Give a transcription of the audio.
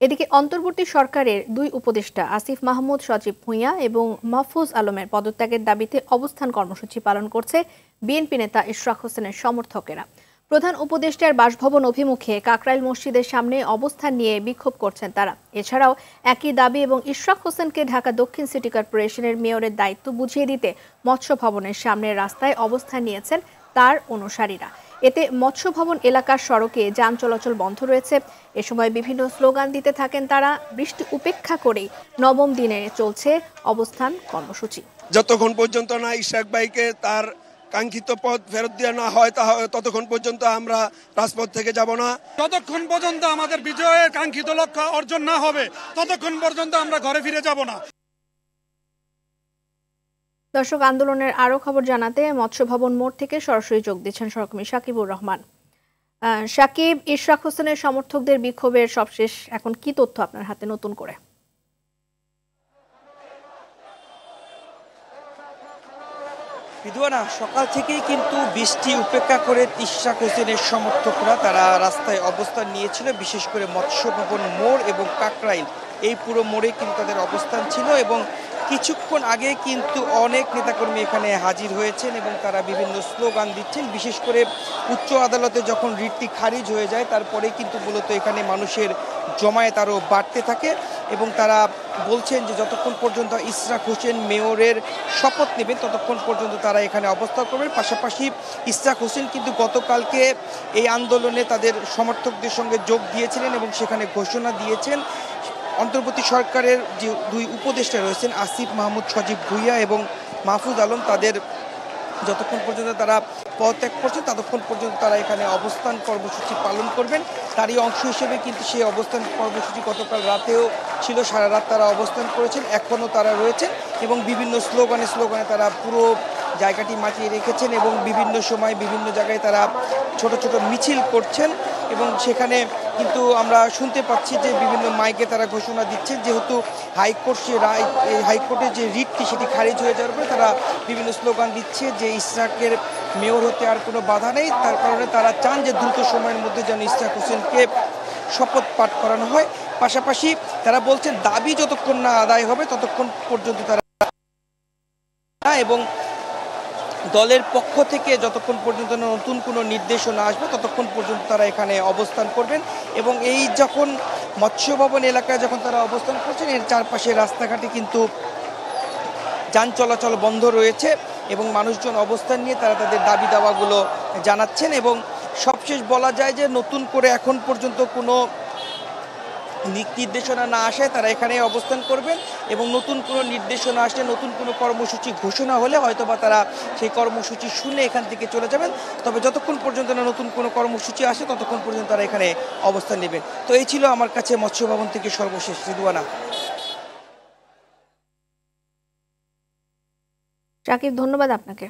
এদিকে অন্তর্বর্তী সরকারের দুই উপদেষ্টা আসিফ মাহমুদ সজীব ভুঁইয়া এবং মাহফুজ আলমের পদত্যাগের দাবিতে অবস্থান কর্মসূচি পালন করছে বিএনপি নেতা ইশরাক হোসেনের সমর্থকেরা। প্রধান উপদেষ্টার বাসভবন অভিমুখে কাকরাইল মসজিদের সামনে অবস্থান নিয়ে বিক্ষোভ করছেন তারা। এছাড়াও একই দাবি এবং ইশরাক হোসেনকে ঢাকা দক্ষিণ সিটি কর্পোরেশনের মেয়রের দায়িত্ব বুঝিয়ে দিতে মৎস্য ভবনের সামনের রাস্তায় অবস্থান নিয়েছেন তার অনুসারীরা। এতে মৎস্য ভবন এলাকার সড়কে যান চলাচল বন্ধ রয়েছে। এ সময় বিভিন্ন স্লোগান দিতে থাকেন তারা। বৃষ্টি উপেক্ষা করেই নবম দিনে চলছে অবস্থান কর্মসূচি। যতক্ষণ পর্যন্ত না ইশরাক ভাইকে তার কাঙ্ক্ষিত পদ ফেরত দেওয়া না হয় ততক্ষণ পর্যন্ত আমরা রাজপথ থেকে যাব না। যতক্ষণ পর্যন্ত আমাদের বিজয়ের কাঙ্ক্ষিত লক্ষ্য অর্জন না হবে ততক্ষণ পর্যন্ত আমরা ঘরে ফিরে যাব না। দর্শক, আন্দোলনের আরো খবর জানাতে মৎস্য ভবন মোড় থেকে সরাসরি যোগ দিচ্ছেন সহকর্মী সাকিবুর রহমান। সাকিব, ইশরাক হোসেনের সমর্থকদের বিক্ষোভের সবশেষ এখন কি তথ্য আপনার হাতে নতুন করে? বিদুয়ানা, সকাল থেকেই কিন্তু বৃষ্টি উপেক্ষা করে ইশরাক হোসেনের সমর্থকরা তারা রাস্তায় অবস্থান নিয়েছিল। বিশেষ করে মৎস্য ভবন মোড় এবং কাকরাইল এই পুরো মোড়ে কিন্তু তাদের অবস্থান ছিল এবং কিছুক্ষণ আগে কিন্তু অনেক নেতাকর্মী এখানে হাজির হয়েছেন এবং তারা বিভিন্ন স্লোগান দিচ্ছেন। বিশেষ করে উচ্চ আদালতে যখন রিটটি খারিজ হয়ে যায় তারপরে কিন্তু মূলত এখানে মানুষের জমায়েত আরও বাড়তে থাকে এবং তারা বলছেন যে যতক্ষণ পর্যন্ত ইশরাক হোসেন মেয়রের শপথ নেবেন ততক্ষণ পর্যন্ত তারা এখানে অবস্থান করবেন। পাশাপাশি ইশরাক হোসেন কিন্তু গতকালকে এই আন্দোলনে তাদের সমর্থকদের সঙ্গে যোগ দিয়েছিলেন এবং সেখানে ঘোষণা দিয়েছেন অন্তর্বর্তী সরকারের যে দুই উপদেষ্টা রয়েছেন আসিফ মাহমুদ সজীব ভুঁইয়া এবং মাহফুজ আলম, তাদের যতক্ষণ পর্যন্ত তারা পদত্যাগ করছেন ততক্ষণ পর্যন্ত তারা এখানে অবস্থান কর্মসূচি পালন করবেন। তারই অংশ হিসেবে কিন্তু সেই অবস্থান কর্মসূচি গতকাল রাতেও ছিল, সারা রাত তারা অবস্থান করেছেন, এখনও তারা রয়েছেন এবং বিভিন্ন স্লোগানে তারা পুরো জায়গাটি মাতিয়ে রেখেছেন এবং বিভিন্ন সময় বিভিন্ন জায়গায় তারা ছোট ছোট মিছিল করছেন এবং সেখানে কিন্তু আমরা শুনতে পাচ্ছি যে বিভিন্ন মাইকে তারা ঘোষণা দিচ্ছেন যেহেতু হাইকোর্টের যে রিটটি সেটি খারিজ হয়ে যাওয়ার পরে তারা বিভিন্ন স্লোগান দিচ্ছে যে ইশরাকের মেয়র হতে আর কোনো বাধা নেই। তার কারণে তারা চান যে দ্রুত সময়ের মধ্যে যেন ইশরাক হোসেনকে শপথ পাঠ করানো হয়। পাশাপাশি তারা বলছেন দাবি যতক্ষণ না আদায় হবে ততক্ষণ পর্যন্ত তারা এবং দলের পক্ষ থেকে যতক্ষণ পর্যন্ত নতুন কোনো নির্দেশনা আসবে ততক্ষণ পর্যন্ত তারা এখানে অবস্থান করবেন এবং এই যখন মৎস্য ভবন এলাকায় যখন তারা অবস্থান করছেন এর চারপাশে রাস্তাঘাটে কিন্তু যান চলাচল বন্ধ রয়েছে এবং মানুষজন অবস্থান নিয়ে তারা তাদের দাবি দাওয়াগুলো জানাচ্ছেন এবং সবশেষ বলা যায় যে নতুন করে এখন পর্যন্ত কোনো নির্দেশনা না আসায় তারা এখানে অবস্থান করবেন এবং নতুন কোনো নির্দেশনা আসলে নতুন কোনো কর্মসূচি ঘোষণা হলে হয়তোবা তারা সেই কর্মসূচি শুনে এখান থেকে চলে যাবেন। তবে যতক্ষণ পর্যন্ত না নতুন কোনো কর্মসূচি আসে ততক্ষণ পর্যন্ত তারা এখানে অবস্থান নেবেন। তো এই ছিল আমার কাছে মৎস্য ভবন থেকে সর্বশেষ। রিদওয়ানা। সাকিব, ধন্যবাদ আপনাকে।